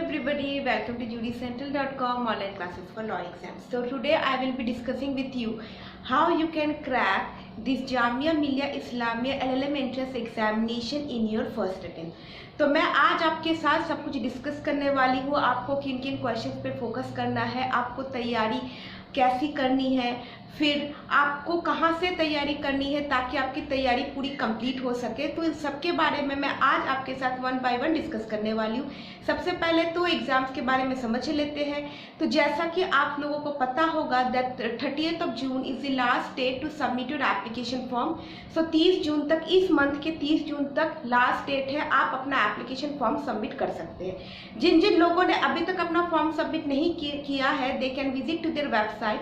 everybody, welcome to judycentral.com online classes for law exams. So today I will be discussing with you how you can crack this Jamia Millia Islamia LLM entrance examination in your first attempt. तो मैं आज आपके साथ सब कुछ discuss करने वाली हूँ, आपको किन किन क्वेश्चंस पे फोकस करना है, आपको तैयारी कैसी करनी है, फिर आपको कहाँ से तैयारी करनी है ताकि आपकी तैयारी पूरी कंप्लीट हो सके। तो इन सब के बारे में मैं आज आपके साथ वन बाय वन डिस्कस करने वाली हूँ। सबसे पहले तो एग्जाम्स के बारे में समझ लेते हैं। तो जैसा कि आप लोगों को पता होगा that 30th of June is the last date to submit your application form. So 30 जून तक, इस मंथ के 30 जून तक लास्ट डेट है, आप अपना एप्लीकेशन फॉर्म सबमिट कर सकते हैं। जिन जिन लोगों ने अभी तक अपना फॉर्म सबमिट नहीं किया है, they can visit to their website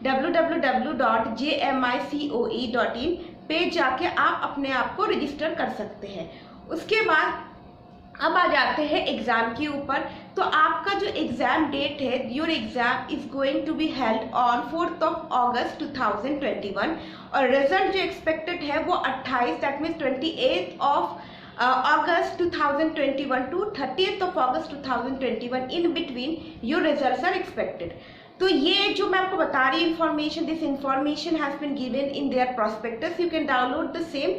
www.jmicoe.in पे जाके आप अपने आप को रजिस्टर कर सकते हैं। उसके बाद अब आ जाते हैं एग्जाम के ऊपर। तो आपका जो एग्जाम डेट है, your exam is going to be held on 4th of August 2021 और रिजल्ट जो एक्सपेक्टेड है वो 28 that means 28th of August 2021 to 30th of August 2021 in between your results are expected। तो ये जो मैं आपको बता रही information, this information has been given in their prospectus, you can download the same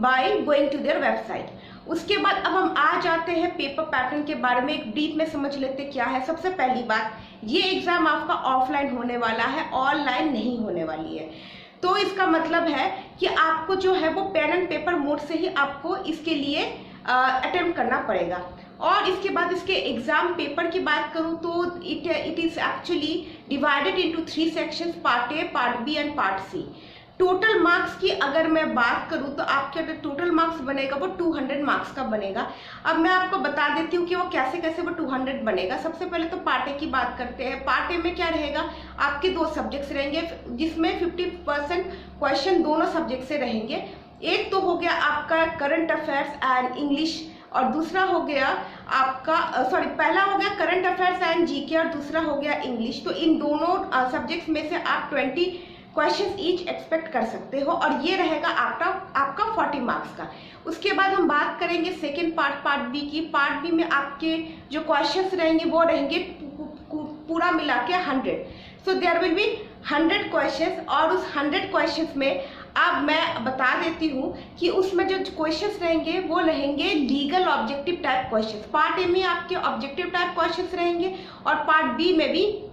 by going to their website. उसके बाद अब हम आ जाते हैं पेपर पैटर्न के बारे में, एक डीप में समझ लेते क्या है। सबसे पहली बात, ये एग्जाम आपका ऑफलाइन होने वाला है, ऑनलाइन नहीं होने वाली है। तो इसका मतलब है कि आपको जो है वो पेन एंड पेपर मोड से ही आपको इसके लिए अटेम्प्ट करना पड़ेगा। और इसके बाद इसके एग्जाम पेपर की बात करूं तो it is actually divided into 3 sections, part A, part B and part C. Total marks की अगर मैं बात करूं तो आपके जो टोटल मार्क्स बनेगा वो 200 मार्क्स का बनेगा। अब मैं आपको बता देती हूँ कि वो कैसे कैसे वो 200 बनेगा। सबसे पहले तो पार्ट ए की बात करते हैं। पार्ट ए में क्या रहेगा, आपके 2 सब्जेक्ट्स रहेंगे जिसमें 50% क्वेश्चन दोनों सब्जेक्ट से रहेंगे। एक तो हो गया आपका करंट अफेयर्स एंड इंग्लिश और दूसरा हो गया आपका पहला हो गया करंट अफेयर्स एंड जीके और दूसरा हो गया इंग्लिश। तो इन दोनों सब्जेक्ट्स में से आप 20 क्वेश्चंस ईच एक्सपेक्ट कर सकते हो और ये रहेगा आपका 40 मार्क्स का। उसके बाद हम बात करेंगे सेकेंड पार्ट बी की। पार्ट बी में आपके जो क्वेश्चंस रहेंगे वो रहेंगे पूरा मिला के 100। So there will be 100 questions और उस 100 क्वेश्चंस में अब मैं बता देती हूँ कि उसमें जो क्वेश्चंस रहेंगे वो रहेंगे legal objective type questions. Part A में आपके ऑब्जेक्टिव टाइप क्वेश्चंस रहेंगे और पार्ट बी में भी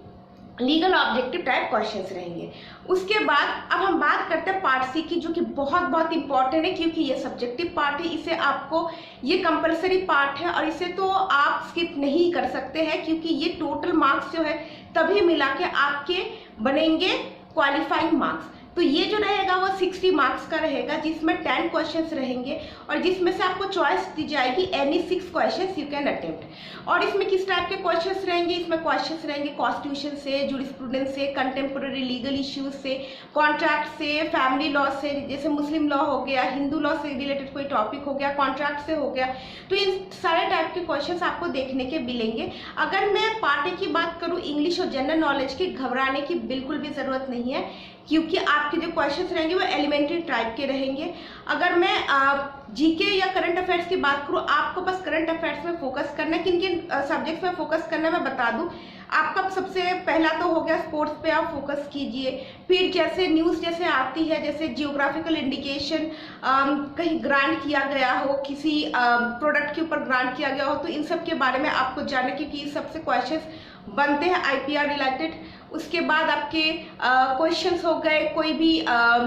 लीगल ऑब्जेक्टिव टाइप क्वेश्चंस रहेंगे। उसके बाद अब हम बात करते हैं पार्ट सी की, जो कि बहुत बहुत इंपॉर्टेंट है क्योंकि ये सब्जेक्टिव पार्ट है। इसे आपको, ये कंपलसरी पार्ट है और इसे तो आप स्किप नहीं कर सकते हैं क्योंकि ये टोटल मार्क्स जो है तभी मिला के आपके बनेंगे क्वालिफाइंग मार्क्स। तो ये जो रहेगा वो 60 मार्क्स का रहेगा जिसमें 10 क्वेश्चंस रहेंगे और जिसमें से आपको चॉइस दी जाएगी any 6 questions you can attempt. और इसमें किस टाइप के क्वेश्चंस रहेंगे, इसमें क्वेश्चंस रहेंगे कॉन्स्टिट्यूशन से, जूरिस्प्रूडेंस से, कंटेम्पोररी लीगल इश्यूज से, कॉन्ट्रैक्ट से, फैमिली लॉ से, जैसे मुस्लिम लॉ हो गया, हिंदू लॉ से रिलेटेड कोई टॉपिक हो गया, कॉन्ट्रैक्ट से हो गया। तो इन सारे टाइप के क्वेश्चंस आपको देखने के मिलेंगे। अगर मैं पार्ट ए की बात करूँ इंग्लिश और जनरल नॉलेज की, घबराने की बिल्कुल भी जरूरत नहीं है क्योंकि आपके जो क्वेश्चंस रहेंगे वो एलिमेंट्री टाइप के रहेंगे। अगर मैं जीके या करंट अफेयर्स की बात करूँ, आपको बस करंट अफेयर्स में फोकस करना है। किन किन सब्जेक्ट्स में फोकस करना है मैं बता दूं। आपका सबसे पहला तो हो गया स्पोर्ट्स पे आप फोकस कीजिए। फिर जैसे न्यूज़ जैसे आती है, जैसे जियोग्राफिकल इंडिकेशन कहीं ग्रांट किया गया हो, किसी प्रोडक्ट के ऊपर ग्रांट किया गया हो, तो इन सब के बारे में आपको जानना क्योंकि इस सबसे क्वेश्चंस बनते हैं IPR रिलेटेड। उसके बाद आपके क्वेश्चंस हो गए कोई भी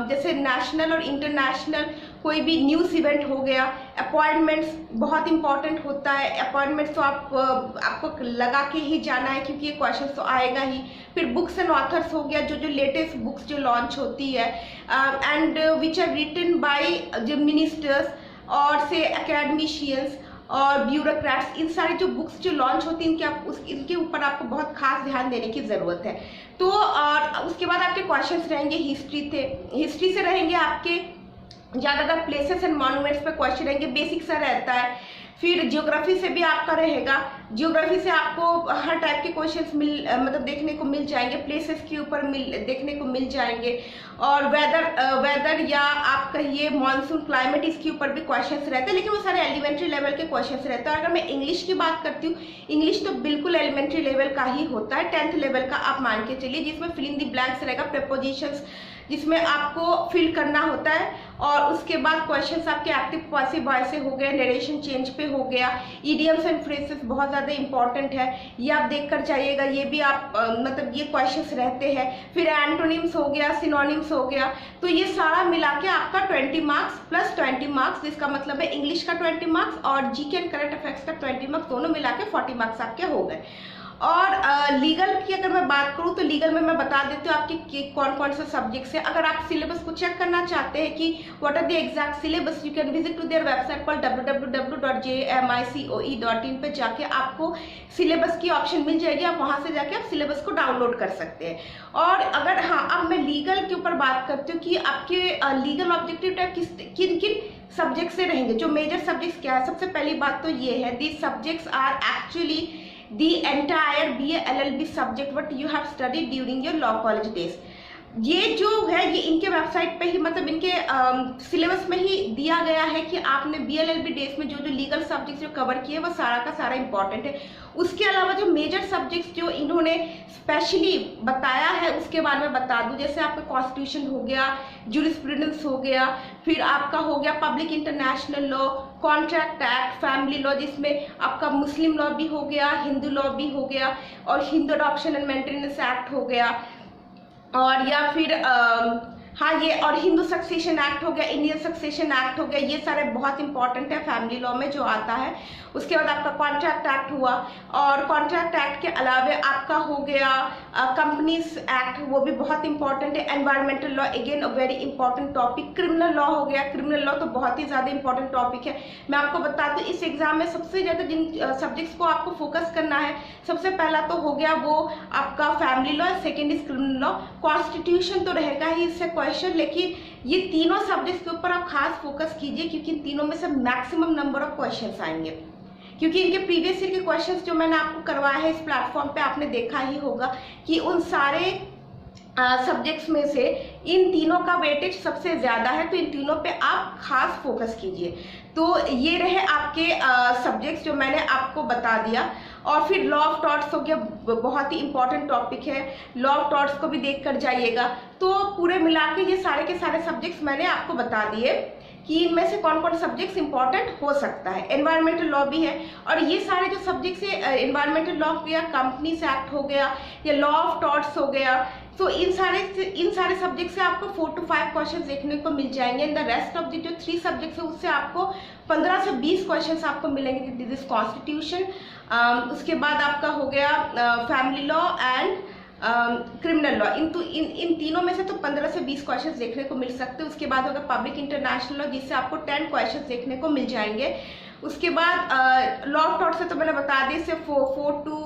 जैसे नेशनल और इंटरनेशनल कोई भी न्यूज़ इवेंट हो गया। अपॉइंटमेंट्स बहुत इंपॉर्टेंट होता है, अपॉइंटमेंट्स तो आपको लगा के ही जाना है क्योंकि ये क्वेश्चंस तो आएगा ही। फिर बुक्स एंड ऑथर्स हो गया, जो लेटेस्ट बुक्स जो लॉन्च होती है and which are written by the ministers और से एकेडमिशियंस और ब्यूरोक्रेट्स, इन सारी जो बुक्स जो लॉन्च होती हैं इनके ऊपर आपको बहुत खास ध्यान देने की ज़रूरत है। तो और उसके बाद आपके क्वेश्चंस रहेंगे हिस्ट्री से रहेंगे आपके ज़्यादातर प्लेसेस एंड मॉन्यूमेंट्स पे क्वेश्चन रहेंगे, बेसिक सा रहता है। फिर ज्योग्राफी से भी आपका रहेगा, ज्योग्राफी से आपको हर टाइप के क्वेश्चंस मतलब देखने को मिल जाएंगे, प्लेसेस के ऊपर देखने को मिल जाएंगे। और वेदर या आप कहिए मानसून क्लाइमेट, इसके ऊपर भी क्वेश्चंस रहते हैं, लेकिन वो सारे एलिमेंट्री लेवल के क्वेश्चंस रहते हैं। अगर मैं इंग्लिश की बात करती हूँ, इंग्लिश तो बिल्कुल एलिमेंट्री लेवल का ही होता है, 10th लेवल का आप मान के चलिए, जिसमें फिल इन द ब्लैंक्स रहेगा, प्रेपोजिशंस जिसमें आपको फिल करना होता है। और उसके बाद क्वेश्चंस आपके एक्टिव पैसिव वॉइस से हो गए, नरेशन चेंज पे हो गया, इडियम्स एंड फ्रेजेस बहुत ज़्यादा इंपॉर्टेंट है, ये आप देख कर जाइएगा, ये भी आप मतलब ये क्वेश्चंस रहते हैं। फिर एंटोनिम्स हो गया, सिनोनिम्स हो गया, तो ये सारा मिला के आपका 20 मार्क्स प्लस 20 मार्क्स, जिसका मतलब है इंग्लिश का 20 मार्क्स और जीके एंड करंट अफेयर्स का 20 मार्क्स, दोनों मिला के 40 मार्क्स आपके हो गए। और लीगल की अगर मैं बात करूं तो लीगल में मैं बता देती हूँ आपके कौन कौन से सब्जेक्ट्स है। अगर आप सिलेबस को चेक करना चाहते हैं कि what are the exact syllabus, you can visit to their website पर www.jmicoe.in पे जाके आपको सिलेबस की ऑप्शन मिल जाएगी, आप वहां से जाके आप सिलेबस को डाउनलोड कर सकते हैं। और अगर अब मैं लीगल के ऊपर बात करती हूँ कि आपके लीगल ऑब्जेक्टिव टाइप किन किन सब्जेक्ट से रहेंगे, जो मेजर सब्जेक्ट्स क्या है। सबसे पहली बात तो ये है, these subjects are actually the entire BA LLB subject what you have studied during your law college days। ये जो है ये इनके वेबसाइट पे ही मतलब इनके सिलेबस में ही दिया गया है कि आपने BLLB डेज में जो जो लीगल सब्जेक्ट्स जो कवर किए वो सारा का सारा इंपॉर्टेंट है। उसके अलावा जो मेजर सब्जेक्ट्स जो इन्होंने स्पेशली बताया है उसके बारे में बता दूं, जैसे आपका कॉन्स्टिट्यूशन हो गया, जूरिस्प्रूडेंस हो गया, फिर आपका हो गया public international law, contract act, family law जिसमें आपका मुस्लिम लॉ भी हो गया, हिंदू लॉ भी हो गया, और Hindu adoption and maintenance act हो गया, और या फिर हाँ ये और हिंदू सक्सेशन एक्ट हो गया, इंडियन सक्सेशन एक्ट हो गया, ये सारे बहुत इंपॉर्टेंट है फैमिली लॉ में जो आता है। उसके बाद आपका कॉन्ट्रैक्ट एक्ट हुआ, और कॉन्ट्रैक्ट एक्ट के अलावा आपका हो गया कंपनीज एक्ट, वो भी बहुत इंपॉर्टेंट है। Environmental law again a very important topic. Criminal law हो गया, क्रिमिनल लॉ तो बहुत ही ज़्यादा इंपॉर्टेंट टॉपिक है। मैं आपको बताती हूँ इस एग्जाम में सबसे ज़्यादा जिन सब्जेक्ट्स को आपको फोकस करना है, सबसे पहला तो हो गया वो आपका family law, second is criminal law, constitution तो रहेगा ही इससे क्वेश्चन, लेकिन ये तीनों सब्जेक्ट्स के ऊपर आप खास फोकस कीजिए क्योंकि इन तीनों में से मैक्सिमम नंबर ऑफ क्वेश्चंस आएंगे, क्योंकि इनके प्रीवियस ईयर के क्वेश्चंस जो मैंने आपको करवाया है इस प्लेटफॉर्म पे आपने देखा ही होगा कि उन सारे सब्जेक्ट्स में से इन तीनों का वेटेज सबसे ज़्यादा है, तो इन तीनों पे आप खास फोकस कीजिए। तो ये रहे आपके सब्जेक्ट्स जो मैंने आपको बता दिया। और फिर लॉ ऑफ टॉर्ट्स हो गया, बहुत ही इंपॉर्टेंट टॉपिक है, लॉ ऑफ टॉर्ट्स को भी देख कर जाइएगा। तो पूरे मिला के ये सारे के सारे सब्जेक्ट्स मैंने आपको बता दिए कि इनमें से कौन कौन सब्जेक्ट्स इंपॉर्टेंट हो सकता है। एनवायरमेंटल लॉ भी है, और ये सारे जो सब्जेक्ट्स है एनवायरमेंटल लॉ हो गया, कंपनीज एक्ट हो गया, या लॉ ऑफ टॉर्ट्स हो गया, तो इन सारे सब्जेक्ट से आपको 4 to 5 क्वेश्चन देखने को मिल जाएंगे। In the rest of the जो 3 सब्जेक्ट्स है उससे आपको 15 से 20 क्वेश्चन आपको मिलेंगे। दिस इज कॉन्स्टिट्यूशन, उसके बाद आपका हो गया family law and criminal law. इन तीनों में से तो 15 से 20 क्वेश्चंस देखने को मिल सकते हैं। उसके बाद होगा पब्लिक इंटरनेशनल लॉ, जिससे आपको 10 क्वेश्चंस देखने को मिल जाएंगे। उसके बाद लॉ ऑफ टॉर्ट्स से तो मैंने बता दी, सिर्फ 4 to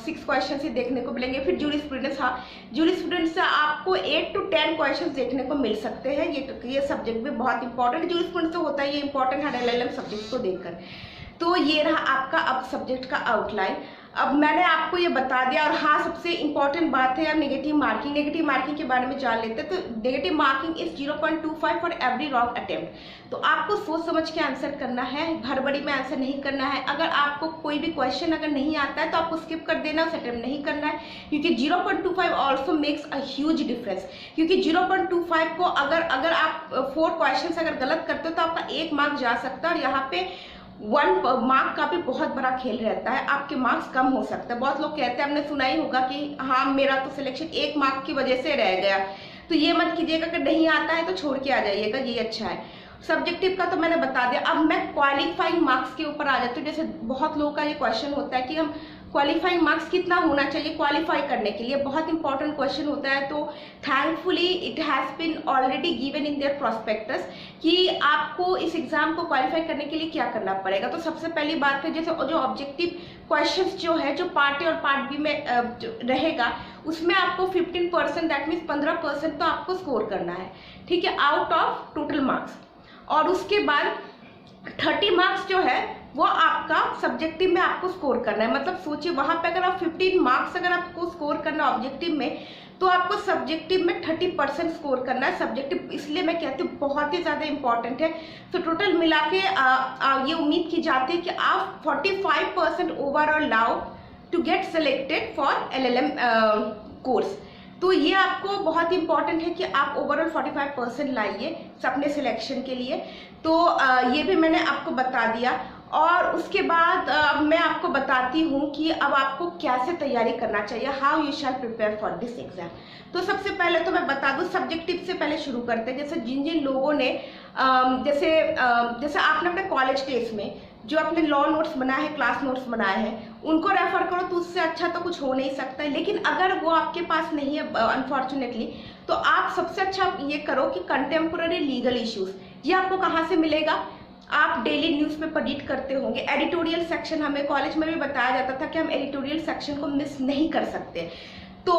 6 क्वेश्चंस ही देखने को मिलेंगे। फिर जूरिस्प्रूडेंस, हाँ जूरिस्प्रूडेंस से आपको 8 to 10 क्वेश्चंस देखने को मिल सकते हैं। ये सब्जेक्ट भी बहुत इंपॉर्टेंट है, जूरिस्प्रूडेंस तो होता है ये इंपॉर्टेंट है LLM सब्जेक्ट को देखकर। तो ये रहा आपका अब सब्जेक्ट का आउटलाइन। अब मैंने आपको ये बता दिया। और हाँ सबसे इंपॉर्टेंट बात है यार नेगेटिव मार्किंग। नेगेटिव मार्किंग के बारे में जान लेते हैं। तो negative marking is 0.25 for every wrong attempt. तो आपको सोच समझ के आंसर करना है, हड़बड़ी में आंसर नहीं करना है। अगर आपको कोई भी क्वेश्चन अगर नहीं आता है तो आपको स्किप कर देना, उस अटेम्प्ट नहीं करना है, क्योंकि 0.25 also makes a huge difference. क्योंकि 0.25 को अगर आप 4 क्वेश्चन अगर गलत करते हो तो आपका 1 मार्क जा सकता है, और यहाँ पे 1 मार्क का भी बहुत बड़ा खेल रहता है, आपके मार्क्स कम हो सकते हैं। बहुत लोग कहते हैं, आपने सुना ही होगा कि हाँ मेरा तो सिलेक्शन 1 मार्क की वजह से रह गया। तो ये मत कीजिएगा कि नहीं आता है तो छोड़ के आ जाइएगा, ये अच्छा है। सब्जेक्टिव का तो मैंने बता दिया। अब मैं क्वालिफाइंग मार्क्स के ऊपर आ जाती हूँ। जैसे बहुत लोगों का ये क्वेश्चन होता है कि हम क्वालिफाइंग मार्क्स कितना होना चाहिए क्वालिफाई करने के लिए, बहुत इंपॉर्टेंट क्वेश्चन होता है। तो thankfully it has been already given in their prospectus कि आपको इस एग्जाम को क्वालिफाई करने के लिए क्या करना पड़ेगा। तो सबसे पहली बात है, जैसे जो ऑब्जेक्टिव क्वेश्चंस जो है जो पार्ट ए और पार्ट बी में रहेगा, उसमें आपको 15% दैट मीन्स 15% तो आपको स्कोर करना है, ठीक है, आउट ऑफ टोटल मार्क्स। और उसके बाद 30 मार्क्स जो है वो आपका सब्जेक्टिव में आपको स्कोर करना है। मतलब सोचिए वहाँ पे अगर आप 15 मार्क्स अगर आपको स्कोर करना ऑब्जेक्टिव में, तो आपको सब्जेक्टिव में 30% स्कोर करना है। सब्जेक्टिव इसलिए मैं कहती हूँ बहुत ही ज़्यादा इंपॉर्टेंट है। तो टोटल मिला के ये उम्मीद की जाती है कि आप 45% ओवरऑल लाओ to get selected for LLM course. तो ये आपको बहुत इंपॉर्टेंट है कि आप ओवरऑल 45% लाइए अपने सिलेक्शन के लिए। तो ये भी मैंने आपको बता दिया। और उसके बाद मैं आपको बताती हूँ कि अब आपको कैसे तैयारी करना चाहिए, how you shall prepare for this exam. तो सबसे पहले तो मैं बता दूँ, सब्जेक्टिव से पहले शुरू करते हैं। जैसे जिन जिन लोगों ने जैसे आपने अपने कॉलेज डेज में जो अपने लॉ नोट्स बनाए हैं, क्लास नोट्स बनाए हैं, उनको रेफर करो, तो उससे अच्छा तो कुछ हो नहीं सकता है। लेकिन अगर वो आपके पास नहीं है अनफॉर्चुनेटली, तो आप सबसे अच्छा ये करो कि कंटेम्प्रेरी लीगल इश्यूज, ये आपको कहाँ से मिलेगा। आप डेली न्यूज़पेपर रीड करते होंगे, एडिटोरियल सेक्शन हमें कॉलेज में भी बताया जाता था कि हम एडिटोरियल सेक्शन को मिस नहीं कर सकते। तो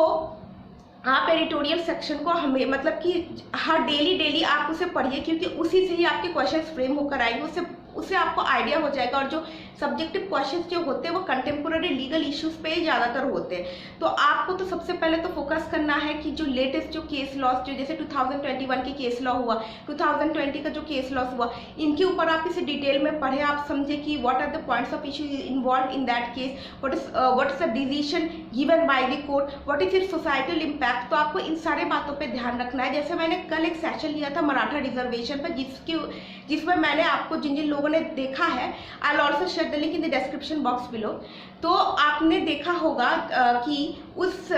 आप एडिटोरियल सेक्शन को हमें मतलब कि हर डेली आप उसे पढ़िए, क्योंकि उसी से ही आपके क्वेश्चंस फ्रेम होकर आएंगे, उससे आपको आइडिया हो जाएगा। और जो सब्जेक्टिव क्वेश्चंस जो होते हैं वो कंटेम्प्रेरी लीगल इश्यूज पे ही ज़्यादातर होते हैं। तो आपको तो सबसे पहले तो फोकस करना है कि जो लेटेस्ट जो केस लॉस, जो जैसे 2021 की केस लॉ हुआ, 2020 का जो केस लॉस हुआ, इनके ऊपर आप इसे डिटेल में पढ़े, आप समझे कि what are the points of issue involve in that case, what is the decision given by the court, what is its societal impact. तो आपको इन सारे बातों पर ध्यान रखना है। जैसे मैंने कल एक सेशन लिया था मराठा रिजर्वेशन पर, जिसमें मैंने आपको जिन जिन लोगों ने देखा है, I will also share the link in the description box below. तो आपने देखा होगा कि उस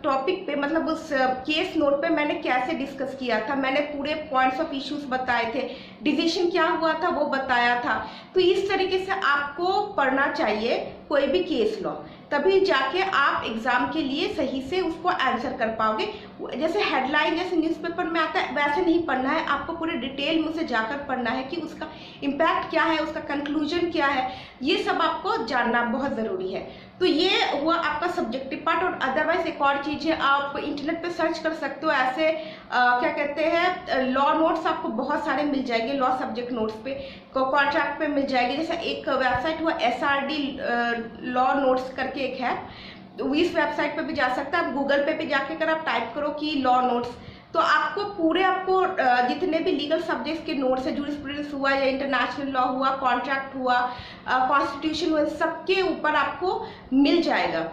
टॉपिक पे मतलब उस केस नोट पे मैंने कैसे डिस्कस किया था। मैंने पूरे पॉइंट्स ऑफ इश्यूज बताए थे, डिसीजन क्या हुआ था वो बताया था। तो इस तरीके से आपको पढ़ना चाहिए कोई भी केस लॉ, तभी जाके आप एग्जाम के लिए सही से उसको आंसर कर पाओगे। जैसे हेडलाइन जैसे न्यूज़पेपर में आता है वैसे नहीं पढ़ना है, आपको पूरे डिटेल में उसे जाकर पढ़ना है कि उसका इम्पैक्ट क्या है, उसका कंक्लूजन क्या है, ये सब आपको जानना बहुत ज़रूरी है। तो ये हुआ आपका सब्जेक्टिव पार्ट। और अदरवाइज एक और चीज़ है, आप इंटरनेट पे सर्च कर सकते हो, ऐसे क्या कहते हैं लॉ नोट्स आपको बहुत सारे मिल जाएंगे, लॉ सब्जेक्ट नोट्स पे, कॉन्ट्रैक्ट पे मिल जाएंगे। जैसे एक वेबसाइट हुआ SRD लॉ नोट्स करके एक है, तो इस वेबसाइट पे भी जा सकता है। आप गूगल पे भी जाके अगर आप टाइप करो कि लॉ नोट्स, तो आपको जितने भी लीगल सब्जेक्ट्स के नोट्स है, जूरिस्प्रूडेंस हुआ या इंटरनेशनल लॉ हुआ, कॉन्ट्रैक्ट हुआ, कॉन्स्टिट्यूशन हुआ, सबके ऊपर आपको मिल जाएगा।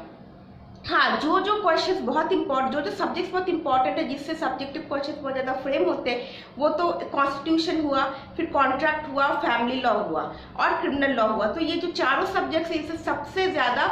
हाँ, जो क्वेश्चंस बहुत इंपॉर्टेंट, जो सब्जेक्ट्स बहुत इंपॉर्टेंट है, जिससे सब्जेक्टिव क्वेश्चंस बहुत ज़्यादा फ्रेम होते हैं, वो तो कॉन्स्टिट्यूशन हुआ, फिर कॉन्ट्रैक्ट हुआ, फैमिली लॉ हुआ और क्रिमिनल लॉ हुआ। तो ये जो चारों सब्जेक्ट्स है, इससे सबसे ज़्यादा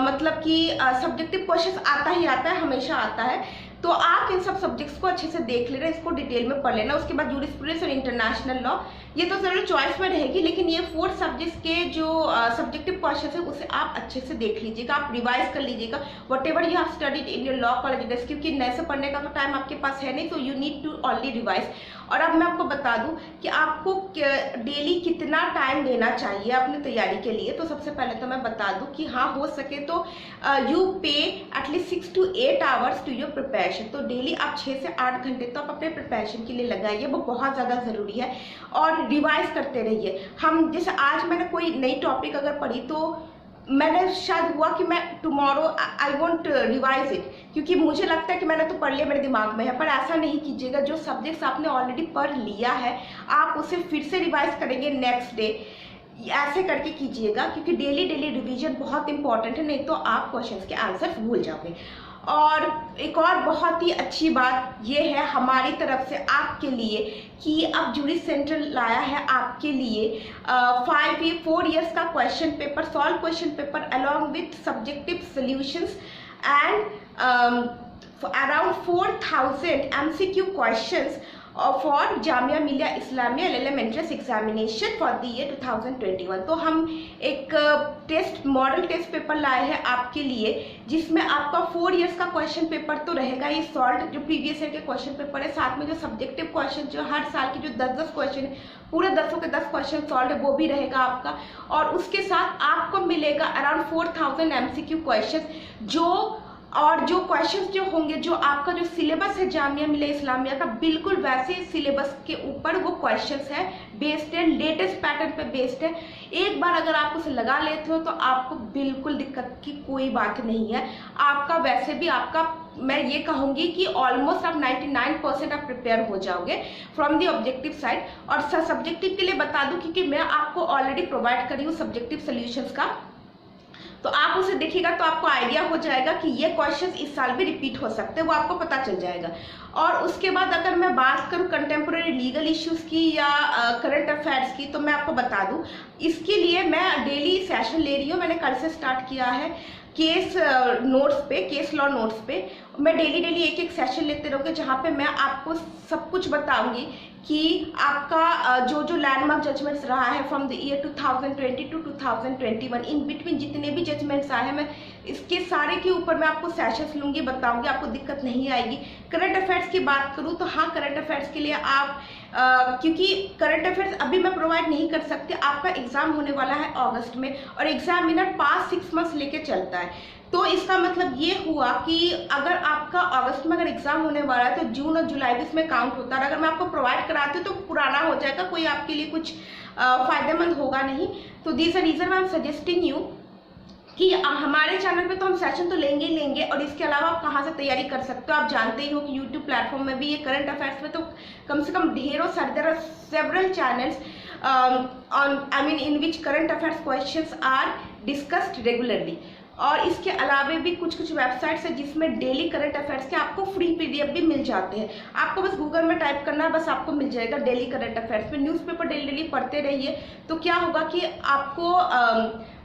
मतलब कि सब्जेक्टिव क्वेश्चंस आता ही आता है, हमेशा आता है। तो आप इन सब सब्जेक्ट्स को अच्छे से देख लेना, इसको डिटेल में पढ़ लेना। उसके बाद जूरिस्प्रूडेंस और इंटरनेशनल लॉ, ये तो जरूर चॉइस में रहेगी, लेकिन ये 4 सब्जेक्ट्स के जो सब्जेक्टिव क्वेश्चंस है उसे आप अच्छे से देख लीजिएगा, आप रिवाइज कर लीजिएगा what ever you have studied in your law college, क्योंकि नए से पढ़ने का तो टाइम आपके पास है नहीं, तो you need to only revise. और अब मैं आपको बता दूं कि आपको डेली कितना टाइम देना चाहिए अपनी तैयारी के लिए। तो सबसे पहले तो मैं बता दूं कि हाँ, हो सके तो you pay at least 6 to 8 hours to your preparation. तो डेली आप 6 से 8 घंटे तो आप अपने प्रिपरेशन के लिए लगाइए, वो बहुत ज़्यादा ज़रूरी है। और रिवाइज करते रहिए। हम जैसे आज मैंने कोई नई टॉपिक अगर पढ़ी, तो मैंने शायद हुआ कि मैं tomorrow I want revise it, क्योंकि मुझे लगता है कि मैंने तो पढ़ लिया, मेरे दिमाग में है। पर ऐसा नहीं कीजिएगा, जो सब्जेक्ट्स आपने ऑलरेडी पढ़ लिया है आप उसे फिर से रिवाइज करेंगे नेक्स्ट डे, ऐसे करके कीजिएगा, क्योंकि डेली रिवीजन बहुत इंपॉर्टेंट है, नहीं तो आप क्वेश्चंस के आंसर भूल जाओगे। और एक और बहुत ही अच्छी बात ये है हमारी तरफ से आपके लिए कि अब जूरी सेंट्रल लाया है आपके लिए 4 years का question paper, solve question paper along with subjective solutions and around 4000 MCQ questions for Jamia Millia Islamia LLM entrance examination for the year 2021। तो हम एक मॉडल टेस्ट पेपर लाए हैं आपके लिए, जिसमें आपका 4 years का क्वेश्चन पेपर तो रहेगा ही सॉल्व, जो प्रीवियस ईयर के क्वेश्चन पेपर है, साथ में जो सब्जेक्टिव क्वेश्चन जो हर साल के जो 10-10 क्वेश्चन है, पूरे 10 के 10 क्वेश्चन सॉल्व है, वो भी रहेगा आपका। और उसके साथ आपको मिलेगा अराउंड 4000 MCQ क्वेश्चन, जो और जो क्वेश्चंस जो होंगे, जो आपका जो सिलेबस है जामिया मिलिया इस्लामिया का, बिल्कुल वैसे सिलेबस के ऊपर वो क्वेश्चंस है, बेस्ड है, लेटेस्ट पैटर्न पे बेस्ड है। एक बार अगर आप उसे लगा लेते हो तो आपको बिल्कुल दिक्कत की कोई बात नहीं है। आपका वैसे भी आपका, मैं ये कहूँगी कि ऑलमोस्ट आप 99% आप प्रिपेयर हो जाओगे फ्रॉम दी ऑब्जेक्टिव साइड। और सब्जेक्टिव के लिए बता दूं, क्योंकि मैं आपको ऑलरेडी प्रोवाइड करी हूँ सब्जेक्टिव सोल्यूशंस का, तो आप उसे देखिएगा तो आपको आइडिया हो जाएगा कि ये क्वेश्चंस इस साल भी रिपीट हो सकते हैं, वो आपको पता चल जाएगा। और उसके बाद अगर मैं बात करूँ कंटेम्प्रेरी लीगल इश्यूज की या करंट अफेयर्स की, तो मैं आपको बता दूं, इसके लिए मैं डेली सेशन ले रही हूँ। मैंने कल से स्टार्ट किया है केस नोट्स पे, केस लॉ नोट्स पे। मैं डेली एक एक सेशन लेते रहूँगी, जहाँ पे मैं आपको सब कुछ बताऊंगी कि आपका जो जो लैंडमार्क जजमेंट्स रहा है from the year 2020 to 2021, in between जितने भी जजमेंट्स आए हैं, मैं इसके सारे के ऊपर मैं आपको सेशंस लूँगी, बताऊंगी, आपको दिक्कत नहीं आएगी। करंट अफेयर्स की बात करूँ तो हाँ, करंट अफेयर्स के लिए आप क्योंकि करंट अफेयर्स अभी मैं प्रोवाइड नहीं कर सकती, आपका एग्जाम होने वाला है अगस्त में, और एग्जामिनर पास 6 मंथ्स लेके चलता है। तो इसका मतलब ये हुआ कि अगर आपका अगस्त में अगर एग्जाम होने वाला है तो जून और जुलाई भी इसमें काउंट होता है। अगर मैं आपको प्रोवाइड कराती हूँ तो पुराना हो जाएगा, कोई आपके लिए कुछ फायदेमंद होगा नहीं। तो this reason I am suggesting you कि हमारे चैनल पे तो हम सेशन तो लेंगे ही लेंगे, और इसके अलावा आप कहाँ से तैयारी कर सकते हो, आप जानते ही हो कि यूट्यूब प्लेटफॉर्म में भी ये करंट अफेयर्स में तो कम से कम ढेरों सारे, there are several channels in which current affairs questions are discussed regularly. और इसके अलावा भी कुछ वेबसाइट्स है जिसमें डेली करंट अफेयर्स के आपको फ्री पीडीएफ भी मिल जाते हैं। आपको बस गूगल में टाइप करना है, बस आपको मिल जाएगा डेली करंट अफेयर्स में। न्यूज़पेपर डेली पढ़ते रहिए, तो क्या होगा कि आपको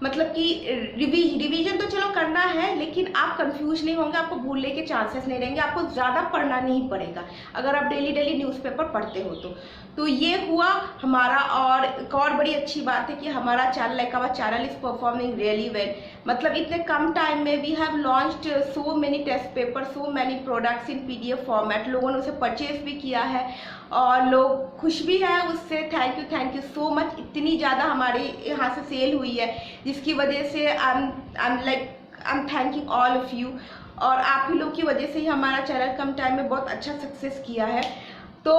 मतलब कि रिवीजन तो चलो करना है, लेकिन आप कंफ्यूज नहीं होंगे, आपको भूलने के चांसेस नहीं रहेंगे, आपको ज़्यादा पढ़ना नहीं पड़ेगा अगर आप डेली न्यूज़पेपर पढ़ते हो तो ये हुआ हमारा। और एक और बड़ी अच्छी बात है कि हमारा channel, like our channel is performing really well. मतलब इतने कम टाइम में we have launched so many test paper, so many products in PDF format. लोगों ने उसे परचेज भी किया है और लोग खुश भी है उससे। Thank you so much. इतनी ज़्यादा हमारे यहाँ से सेल हुई है, जिसकी वजह से I am thanking all of you. और आप ही लोग की वजह से ही हमारा चैनल कम टाइम में बहुत अच्छा सक्सेस किया है। तो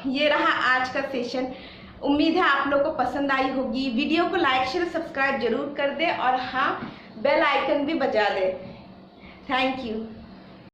ये रहा आज का सेशन। उम्मीद है आप लोगों को पसंद आई होगी। वीडियो को लाइक शेयर सब्सक्राइब जरूर कर दे, और हाँ, बेल आइकन भी बजा दे। Thank you.